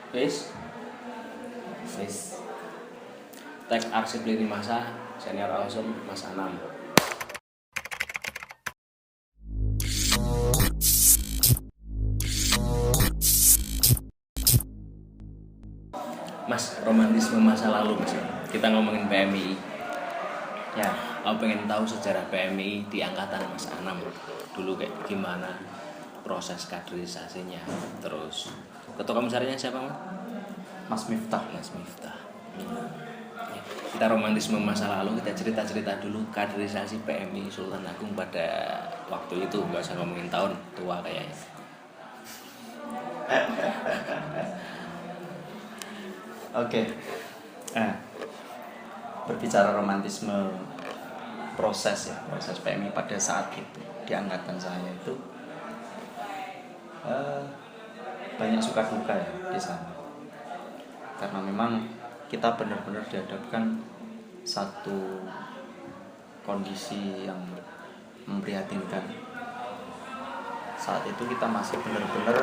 Wis, Wis. tag arsip lini masa senior awesome Mas Anam. Mas, romantisme masa lalu Mas. Kita ngomongin PMI. Ya, Aku pengen tahu sejarah PMI di angkatan Mas Anam dulu kayak gimana proses kaderisasinya. Terus ketua komisarinya siapa Mas? Mas Miftah. Mas Miftah. Ya, kita romantisme masa lalu, kita cerita-cerita dulu kaderisasi PMI Sultan Agung pada waktu itu, nggak usah ngomongin tahun tua kayaknya. Oke. Nah, berbicara romantisme proses PMI pada saat itu di angkatan saya itu banyak suka duka ya di sana. Karena memang kita benar-benar dihadapkan satu kondisi yang memprihatinkan. Saat itu kita masih benar-benar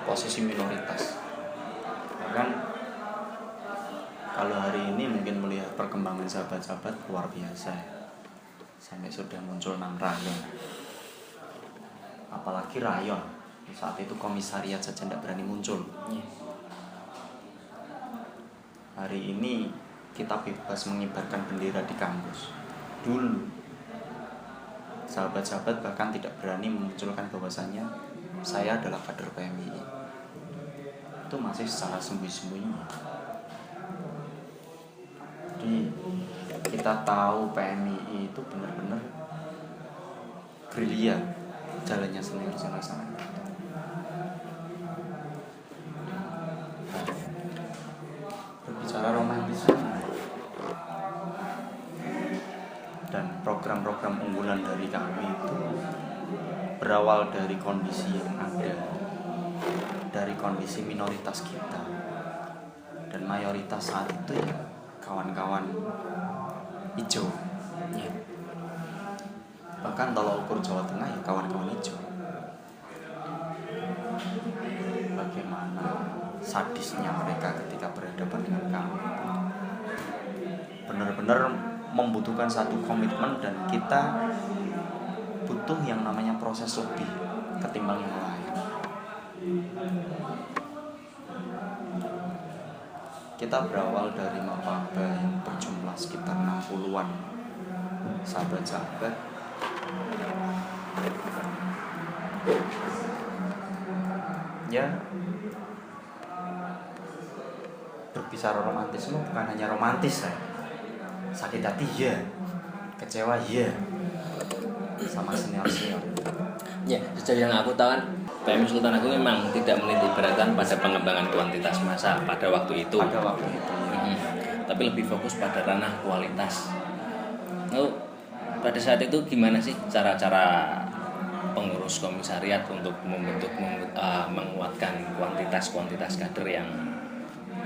posisi minoritas. Bahkan kalau hari ini mungkin melihat perkembangan sahabat-sahabat luar biasa ya. Sampai sudah muncul 6 rayon. Apalagi rayon. Saat itu komisariat saja tidak berani muncul. Hari ini kita bebas mengibarkan bendera di kampus. Dulu sahabat-sahabat bahkan tidak berani memunculkan bahwasannya saya adalah kader PMI. Itu masih secara sembunyi-sembunyi. Jadi kita tahu PMI itu benar-benar gerilya jalannya sendiri sana. Berbicara romantisme dan program-program unggulan dari kami itu berawal dari kondisi yang ada, dari kondisi minoritas kita, dan mayoritas saat itu ya kawan-kawan hijau ya. Bahkan kalau ukur Jawa Tengah ya kawan-kawan hijau. Bagaimana sadisnya mereka ketika berhadapan dengan kami, benar-benar membutuhkan satu komitmen, dan kita butuh yang namanya proses lebih ketimbang yang lain. Kita berawal dari mapaba yang berjumlah sekitar 60-an sahabat-sahabat. Ya, berbicara romantisme bukan hanya romantis ya. Sakit hati ya, kecewa ya, sama senior-senior. Ya, sejauh yang aku tahu kan PMI Sultan Agung memang tidak menitik beratkan pada pengembangan kuantitas massa pada waktu itu. Tapi lebih fokus pada ranah kualitas. Lalu pada saat itu gimana sih cara-cara pengurus komisariat untuk menguatkan kuantitas kader yang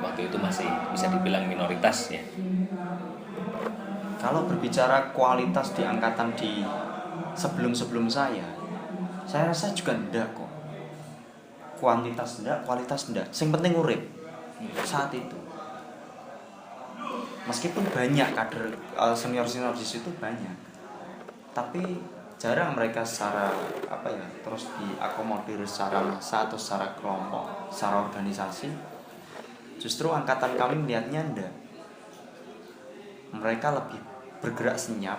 waktu itu masih bisa dibilang minoritas ya? Kalau berbicara kualitas di angkatan di sebelum saya rasa juga enggak kok. Kuantitas enggak, kualitas enggak. Yang penting urip saat itu. Meskipun banyak kader senior-senior di situ banyak, tapi jarang mereka secara terus diakomodir secara massa atau secara kelompok, secara organisasi. Justru angkatan kami melihatnya enggak. Mereka lebih bergerak senyap.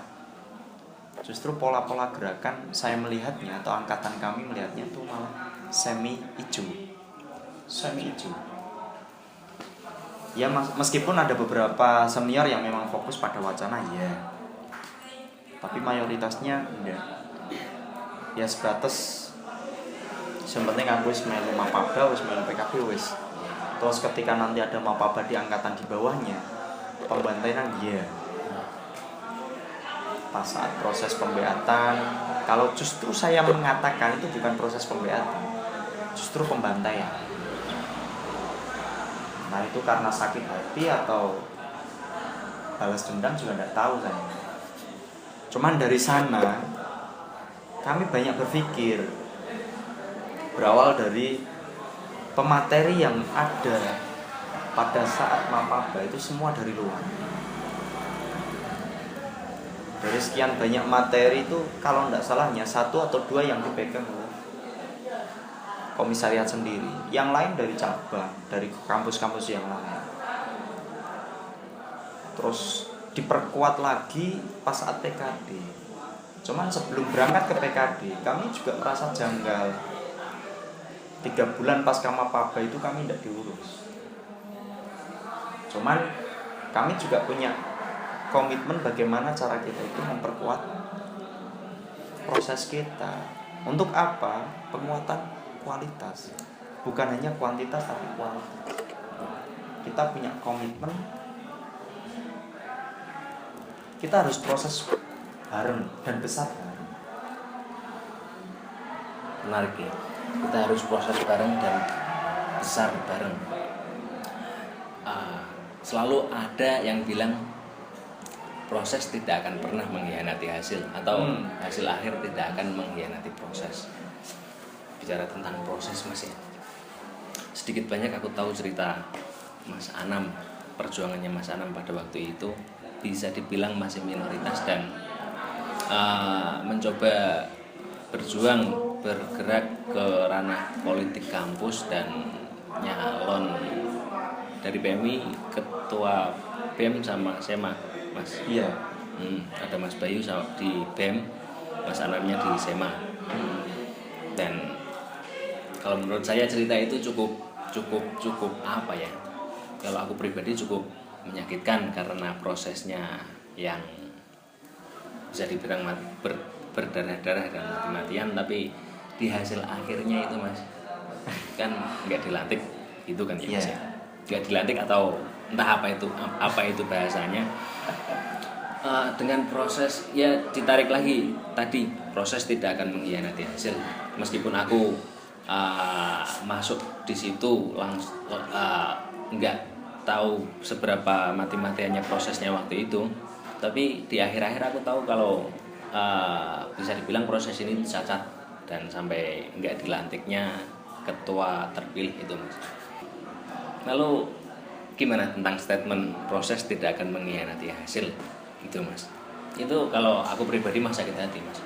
Justru pola-pola gerakan saya melihatnya, atau angkatan kami melihatnya tuh malah semi hijau. Ya meskipun ada beberapa senior yang memang fokus pada wacana ya, tapi mayoritasnya enggak. Ya sebatas yang penting aku wis melu mapaba, wis melu PKB wis. Terus ketika nanti ada mapaba di angkatan di bawahnya, pembantaian ya. Pas saat proses pembeatan, kalau justru saya mengatakan itu bukan proses pembeatan, justru pembantaian. Nah itu karena sakit hati atau balas dendam juga tidak tahu saya. Cuman dari sana kami banyak berpikir, berawal dari pemateri yang ada pada saat mapaba itu semua dari luar. Dari sekian banyak materi itu kalau tidak salahnya 1 atau 2 yang dipegang oleh komisariat sendiri, yang lain dari cabang, dari kampus-kampus yang lain. Terus diperkuat lagi pas saat PKD. Cuman sebelum berangkat ke PKD kami juga merasa janggal. 3 bulan pasca mapaba itu kami tidak diurus. Cuman kami juga punya komitmen bagaimana cara kita itu memperkuat proses kita. Untuk apa? Penguatan kualitas. Bukan hanya kuantitas tapi kualitas. Kita punya komitmen. Kita harus proses bareng dan besar bareng. Menarik ya. Kita harus proses bareng dan besar bareng. Selalu ada yang bilang proses tidak akan pernah mengkhianati hasil, atau hasil akhir tidak akan mengkhianati proses. Bicara tentang proses Mas ya, sedikit banyak aku tahu cerita Mas Anam, perjuangannya Mas Anam pada waktu itu bisa dibilang masih minoritas dan mencoba berjuang bergerak ke ranah politik kampus dan nyalon dari PMI, ketua BEM sama SEMA Mas. Iya. Ada Mas Bayu di BEM, Mas Anamnya di SEMA. Dan kalau menurut saya cerita itu cukup apa ya? Kalau aku pribadi cukup menyakitkan karena prosesnya yang bisa dibilang berdarah-darah dan mati-matian, tapi di hasil akhirnya itu Mas kan nggak dilantik gitu kan ya Mas ya. Nggak dilantik atau entah apa itu bahasanya. Dengan proses ya ditarik lagi tadi, proses tidak akan mengkhianati hasil. Meskipun aku masuk di situ langsung nggak tahu seberapa mati-matiannya prosesnya waktu itu, tapi di akhir-akhir aku tahu kalau bisa dibilang proses ini cacat dan sampai nggak dilantiknya ketua terpilih itu Mas. Lalu gimana tentang statement proses tidak akan mengkhianati hasil itu Mas? Itu kalau aku pribadi mah sakit hati Mas.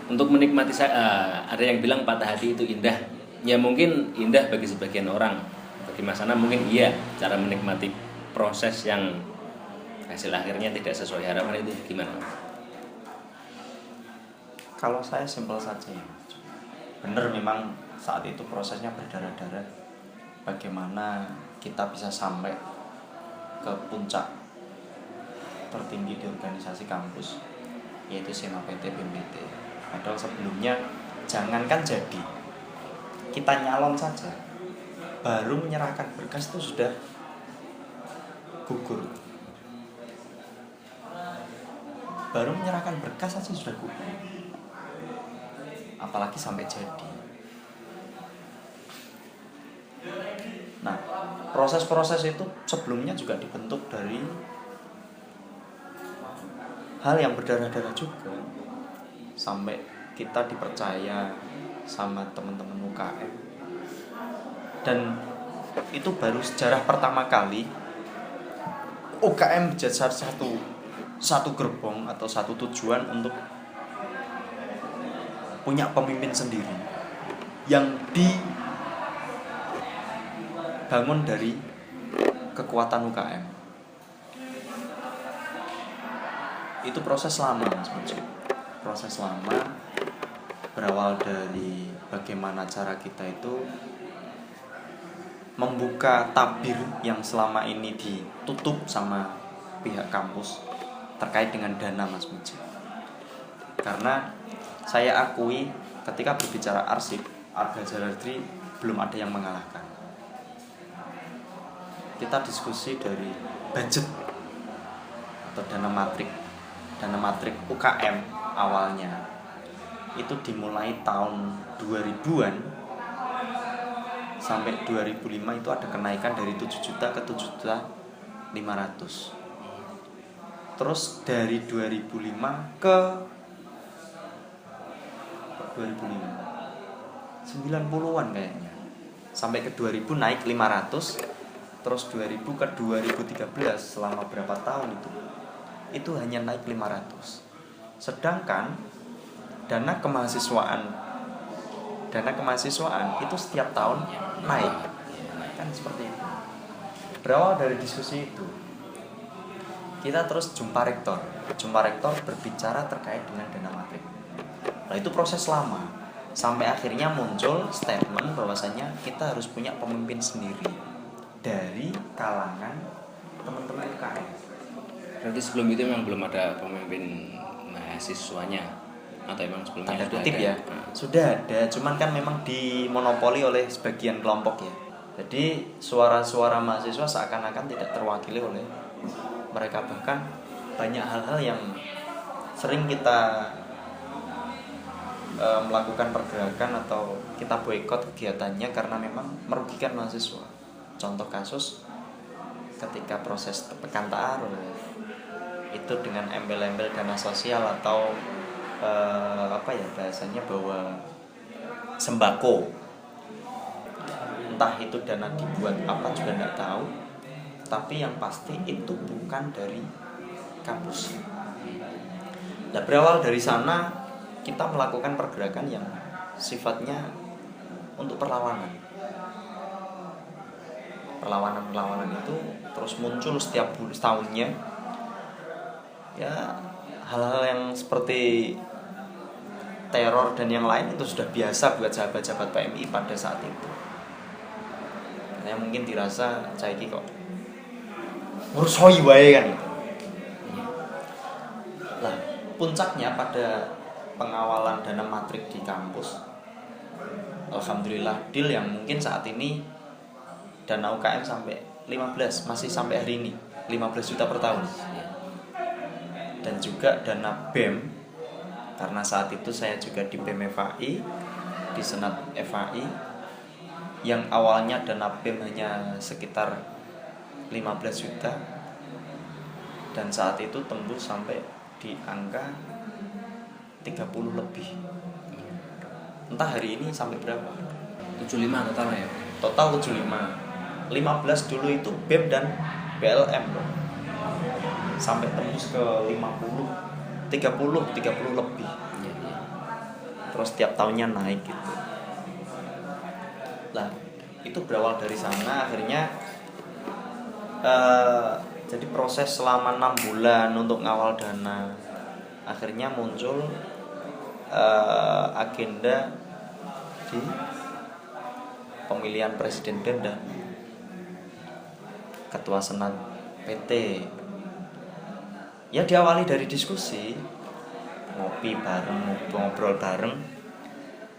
Untuk menikmati ada yang bilang patah hati itu indah. Ya mungkin indah bagi sebagian orang. Bagi Mas Anam mungkin iya, cara menikmati proses yang hasil akhirnya tidak sesuai harapan itu gimana? Kalau saya simpel saja ya. Benar memang saat itu prosesnya berdarah-darah. Bagaimana kita bisa sampai ke puncak tertinggi di organisasi kampus, yaitu SEMA PT BMPT. Padahal sebelumnya jangankan jadi, kita nyalon saja, baru menyerahkan berkas itu sudah gugur. Baru menyerahkan berkas saja sudah gugur, apalagi sampai jadi. Nah, proses-proses itu sebelumnya juga dibentuk dari hal yang berdarah-darah juga, sampai kita dipercaya sama teman-teman UKM. Dan itu baru sejarah pertama kali UKM menjadi satu gerbong atau satu tujuan untuk punya pemimpin sendiri yang dibangun dari kekuatan UKM. Itu proses lama Mas Mujib. Proses lama berawal dari bagaimana cara kita itu membuka tabir yang selama ini ditutup sama pihak kampus terkait dengan dana Mas Mujib. Karena saya akui ketika berbicara arsip, Arga Jalardri belum ada yang mengalahkan. Kita diskusi dari budget atau dana matrik UKM awalnya itu dimulai tahun 2000-an sampai 2005 itu ada kenaikan dari 7 juta ke 7.500.000. Terus dari 2005 ke 90-an kayaknya sampai ke 2000 naik 500, terus 2000 ke 2013 selama berapa tahun itu hanya naik 500. Sedangkan dana kemahasiswaan itu setiap tahun naik, kan seperti itu. Berawal dari diskusi itu, kita terus jumpa rektor berbicara terkait dengan dana matrik. Nah, itu proses lama sampai akhirnya muncul statement bahwasanya kita harus punya pemimpin sendiri dari kalangan teman-teman UKM. Berarti sebelum itu memang belum ada pemimpin mahasiswanya, atau emang sebelumnya tanda sudah kutip ada? ya, sudah ada, cuman kan memang dimonopoli oleh sebagian kelompok ya. Jadi suara-suara mahasiswa seakan-akan tidak terwakili oleh mereka. Bahkan banyak hal-hal yang sering kita melakukan pergerakan atau kita boikot kegiatannya karena memang merugikan mahasiswa. Contoh kasus ketika proses pekan ta'aruf itu dengan embel-embel dana sosial atau bahasanya bahwa sembako, entah itu dana dibuat apa juga nggak tahu, tapi yang pasti itu bukan dari kampus. Nah, berawal dari sana kita melakukan pergerakan yang sifatnya untuk perlawanan itu terus muncul setiap tahunnya ya. Hal-hal yang seperti teror dan yang lain itu sudah biasa buat sahabat-sahabat PMI pada saat itu. Karena mungkin dirasa caiki kok ngurus hoi wae kan gitu. Lah, puncaknya pada pengawalan dana matrik di kampus, alhamdulillah deal yang mungkin saat ini dana UKM sampai 15, masih sampai hari ini 15 juta per tahun. Dan juga dana BEM, karena saat itu saya juga di BEM FAI, di Senat FAI, yang awalnya dana BEM hanya sekitar 15 juta dan saat itu tembus sampai di angka 30 lebih. Entah hari ini sampai berapa? 75 total ya? Total 75. 15 dulu itu BEM dan BLM sampai tembus ke 50, 30 lebih. Terus tiap tahunnya naik gitu. Lah, itu berawal dari sana akhirnya jadi proses selama 6 bulan untuk ngawal dana. Akhirnya muncul agenda di pemilihan presiden dan ketua senat PT. Ya diawali dari diskusi, ngopi bareng, ngobrol bareng.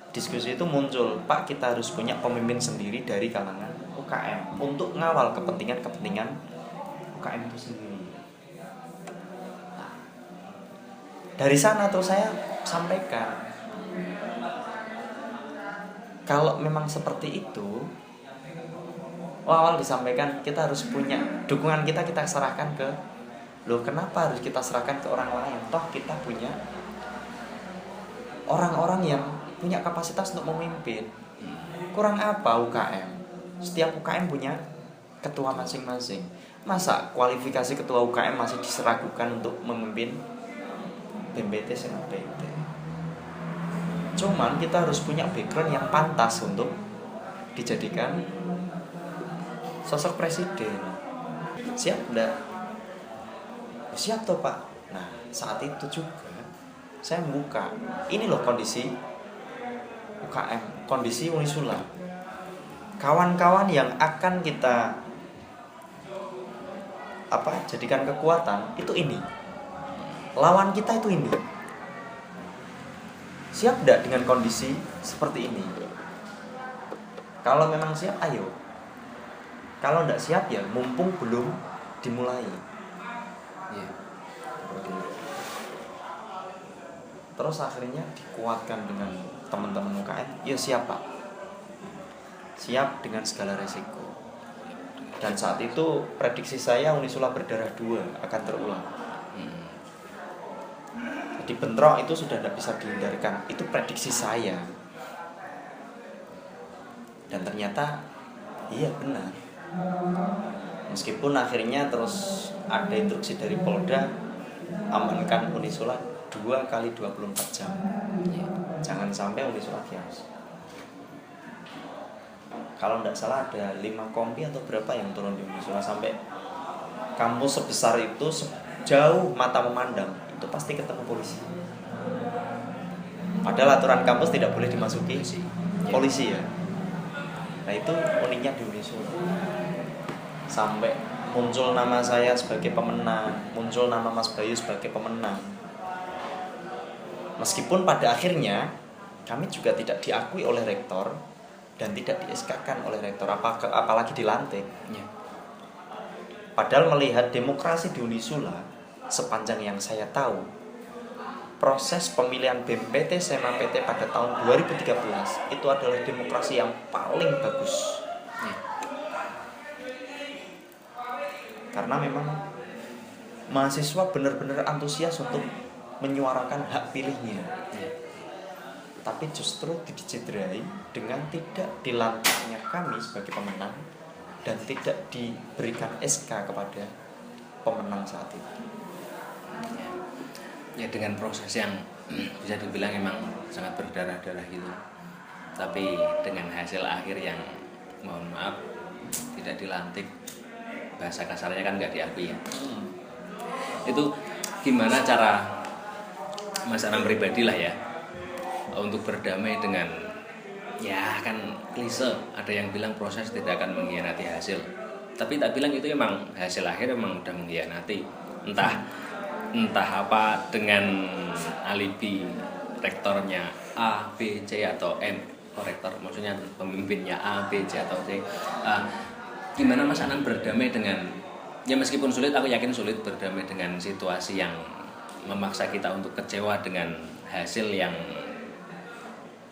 Diskusi itu muncul, Pak, kita harus punya pemimpin sendiri dari kalangan UKM untuk ngawal kepentingan UKM itu sendiri. Nah, dari sana tuh saya sampaikan, kalau memang seperti itu, awal disampaikan kita harus punya dukungan, kita serahkan ke, loh kenapa harus kita serahkan ke orang lain? Toh kita punya orang-orang yang punya kapasitas untuk memimpin. Kurang apa UKM? Setiap UKM punya ketua masing-masing. Masa kualifikasi ketua UKM masih diseragukan untuk memimpin BMPT Senat PT? Cuman kita harus punya background yang pantas untuk dijadikan sosok presiden. Siap enggak? Siap toh Pak. Nah, saat itu juga saya membuka, ini loh kondisi UKM, kondisi Unisula. Kawan-kawan yang akan kita jadikan kekuatan itu ini. Lawan kita itu ini. Siap enggak dengan kondisi seperti ini? Kalau memang siap, ayo. Kalau enggak siap ya mumpung belum dimulai. Terus akhirnya dikuatkan dengan teman-teman UKM, ya siapa? Siap dengan segala resiko. Dan saat itu prediksi saya Unisula berdarah 2 akan terulang. Jadi bentrok itu sudah tidak bisa dihindarkan. Itu prediksi saya. Dan ternyata iya benar. Meskipun akhirnya terus ada instruksi dari Polda, amankan Unisula 2 kali 24 jam. Jangan sampai Unisula chaos. Kalau tidak salah ada 5 kompi atau berapa yang turun di Unisula, sampai kampus sebesar itu, jauh mata memandang itu pasti ketemu polisi. Padahal aturan kampus tidak boleh dimasuki polisi ya. Nah itu uniknya di Unisula. Sampai muncul nama saya sebagai pemenang, muncul nama Mas Bayu sebagai pemenang. Meskipun pada akhirnya kami juga tidak diakui oleh rektor dan tidak di-SK-kan oleh rektor, apalagi dilantik. Padahal melihat demokrasi di Unisula, sepanjang yang saya tahu, proses pemilihan BMPT SMA PT pada tahun 2013 itu adalah demokrasi yang paling bagus. Karena memang mahasiswa benar-benar antusias untuk menyuarakan hak pilihnya. Tapi justru dicederai dengan tidak dilantiknya kami sebagai pemenang dan tidak diberikan SK kepada pemenang saat itu. Ya dengan proses yang bisa dibilang emang sangat berdarah-darah gitu, tapi dengan hasil akhir yang mohon maaf tidak dilantik, bahasa kasarnya kan nggak diakui ya. Itu gimana cara Mas Anam pribadi lah ya untuk berdamai dengan, ya kan klise, ada yang bilang proses tidak akan mengkhianati hasil, tapi tak bilang itu emang hasil akhir emang udah mengkhianati, entah apa dengan alibi rektornya A, B, C atau M, rektor maksudnya pemimpinnya A, B, C atau C. Gimana Mas Anam berdamai dengan, ya meskipun sulit, aku yakin sulit berdamai dengan situasi yang memaksa kita untuk kecewa dengan hasil yang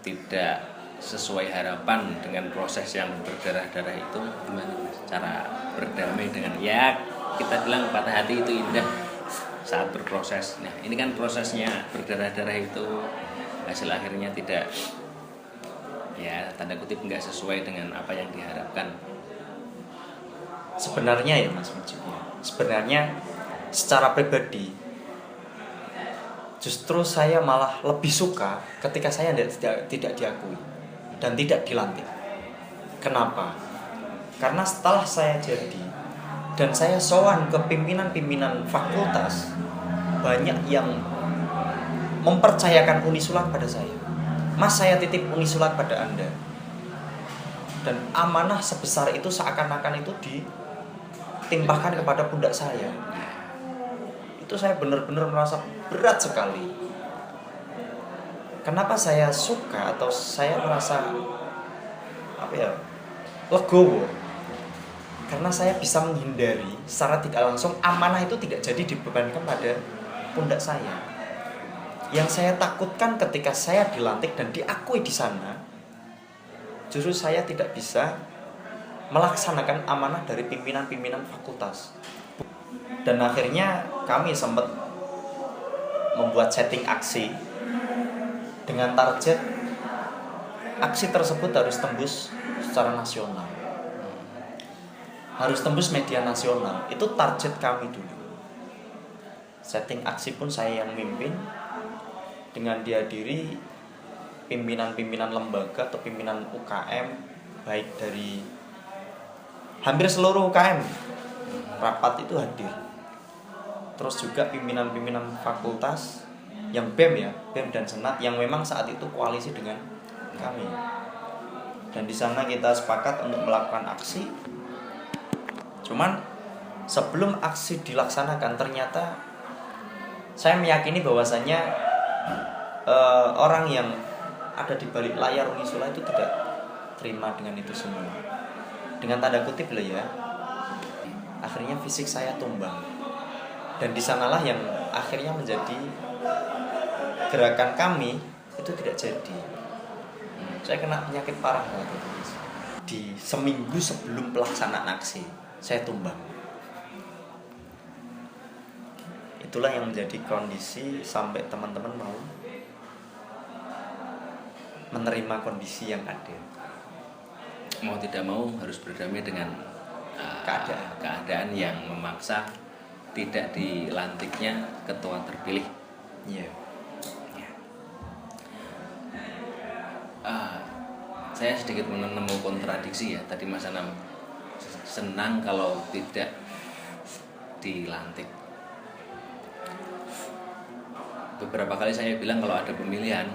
tidak sesuai harapan, dengan proses yang berdarah-darah itu. Gimana Mas cara berdamai dengan, ya kita bilang patah hati itu indah saat berproses. Nah ini kan prosesnya berdarah-darah itu, hasil akhirnya tidak, ya tanda kutip nggak sesuai dengan apa yang diharapkan. Sebenarnya ya Mas Mujib, sebenarnya secara pribadi justru saya malah lebih suka ketika saya tidak diakui dan tidak dilantik. Kenapa? Karena setelah saya jadi dan saya sowan ke pimpinan-pimpinan fakultas, banyak yang mempercayakan Unisula kepada saya. Mas, saya titip Unisula pada Anda. Dan amanah sebesar itu seakan-akan itu ditimpahkan kepada pundak saya. Itu saya benar-benar merasa berat sekali. Kenapa saya suka atau saya merasa legowo? Karena saya bisa menghindari secara tidak langsung amanah itu tidak jadi dibebankan pada pundak saya. Yang saya takutkan ketika saya dilantik dan diakui di sana, justru saya tidak bisa melaksanakan amanah dari pimpinan-pimpinan fakultas. Dan akhirnya kami sempat membuat setting aksi dengan target aksi tersebut harus tembus secara nasional, harus tembus media nasional. Itu target kami dulu. Setting aksi pun saya yang mimpin, dengan dihadiri pimpinan-pimpinan lembaga atau pimpinan UKM, baik dari hampir seluruh UKM rapat itu hadir. Terus juga pimpinan-pimpinan fakultas yang BEM ya, BEM dan Senat yang memang saat itu koalisi dengan kami. Dan di sana kita sepakat untuk melakukan aksi. Cuman sebelum aksi dilaksanakan, ternyata saya meyakini bahwasannya orang yang ada di balik layar Unisula itu tidak terima dengan itu semua. Dengan tanda kutip lah ya, akhirnya fisik saya tumbang. Dan di sanalah yang akhirnya menjadi gerakan kami itu tidak jadi. Saya kena penyakit parah waktu itu. Di seminggu sebelum pelaksanaan aksi, saya tumbang. Itulah yang menjadi kondisi sampai teman-teman mau menerima kondisi yang ada. mau tidak mau harus berdamai dengan keadaan yang memaksa tidak dilantiknya ketua terpilih. Iya. Saya sedikit menemu kontradiksi ya. Tadi Mas Anam senang kalau tidak dilantik. Beberapa kali saya bilang kalau ada pemilihan,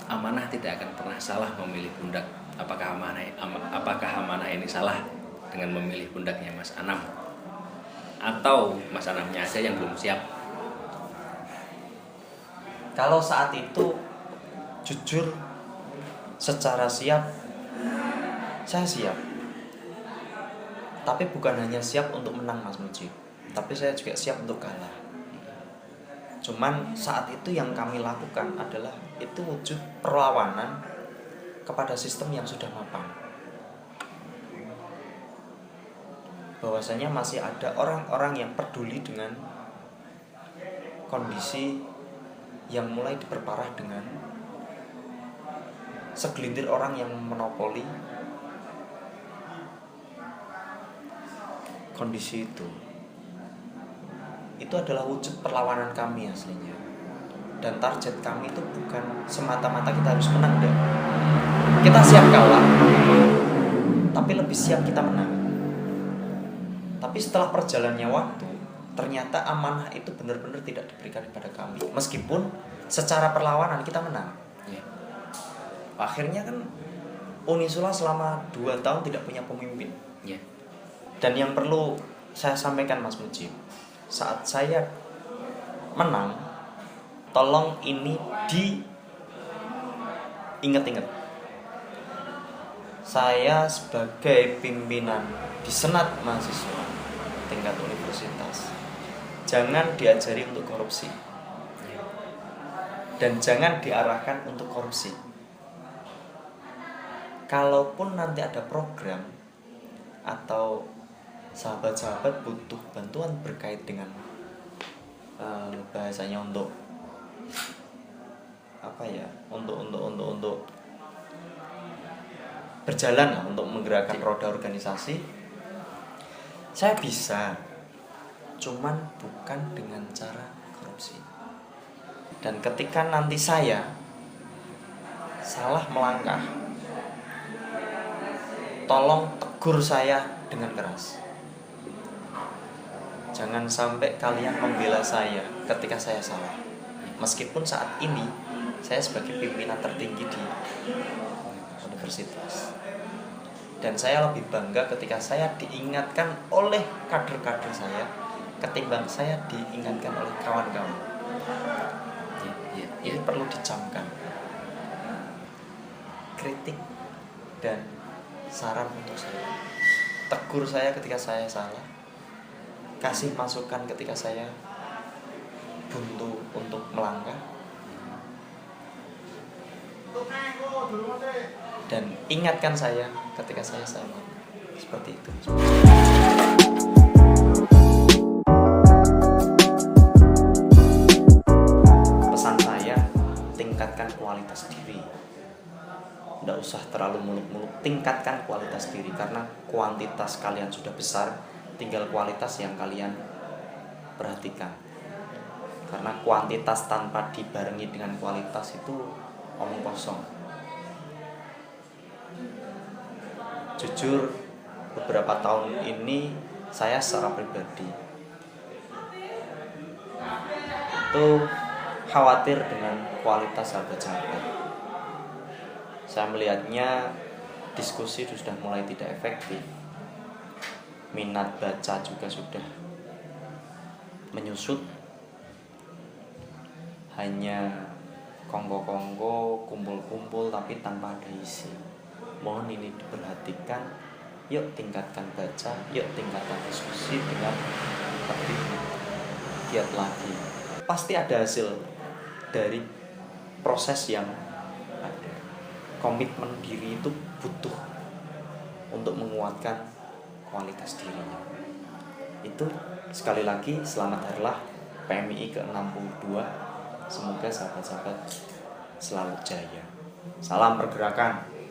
amanah tidak akan pernah salah memilih pundak. Apakah amanah ini salah dengan memilih pundaknya Mas Anam? Atau Mas Anamnya aja yang belum siap? Kalau saat itu jujur secara siap, saya siap. Tapi bukan hanya siap untuk menang Mas Mujib, tapi saya juga siap untuk kalah. Cuman saat itu yang kami lakukan adalah itu wujud perlawanan kepada sistem yang sudah mapan. Bahwasanya masih ada orang-orang yang peduli dengan kondisi yang mulai diperparah dengan segelintir orang yang monopoli kondisi itu. Itu adalah wujud perlawanan kami aslinya. Dan target kami itu bukan semata-mata kita harus menang deh. Kita siap kalah, tapi lebih siap kita menang. Tapi setelah perjalannya waktu, ternyata amanah itu benar-benar tidak diberikan kepada kami. Meskipun secara perlawanan kita menang. Akhirnya kan Unisula selama 2 tahun tidak punya pemimpin. Dan yang perlu saya sampaikan Mas Mujib, saat saya menang, tolong ini diingat-ingat. Saya sebagai pimpinan di Senat Mahasiswa tingkat universitas, jangan diajari untuk korupsi. Dan jangan diarahkan untuk korupsi. Kalaupun nanti ada program atau sahabat-sahabat butuh bantuan berkait dengan bahasanya untuk untuk berjalan lah, untuk menggerakkan roda organisasi, saya bisa, cuman bukan dengan cara korupsi. Dan ketika nanti saya salah melangkah, tolong tegur saya dengan keras. Jangan sampai kalian membela saya ketika saya salah. Meskipun saat ini saya sebagai pimpinan tertinggi di universitas. Dan saya lebih bangga ketika saya diingatkan oleh kader-kader saya ketimbang saya diingatkan oleh kawan-kawan. Ini perlu dicamkan. Kritik dan saran untuk saya. Tegur saya ketika saya salah. Kasih masukan ketika saya buntu untuk melangkah. Dan ingatkan saya ketika saya salah. Seperti itu. Pesan saya, tingkatkan kualitas diri. Tidak usah terlalu muluk-muluk, tingkatkan kualitas diri. Karena kuantitas kalian sudah besar, tinggal kualitas yang kalian perhatikan. Karena kuantitas tanpa dibarengi dengan kualitas itu omong kosong. Jujur, beberapa tahun ini saya secara pribadi itu khawatir dengan kualitas sahabat-sahabat. Saya melihatnya diskusi sudah mulai tidak efektif. Minat baca juga sudah menyusut. Hanya kongko-kongko, kumpul-kumpul tapi tanpa ada isi. Mohon ini diperhatikan. Yuk tingkatkan baca, yuk tingkatkan diskusi dengan lebih giat lagi. Pasti ada hasil dari proses yang ada. Komitmen diri itu butuh untuk menguatkan kualitas dirinya. Itu sekali lagi selamat harilah PMI ke-62. Semoga sahabat-sahabat selalu jaya. Salam pergerakan.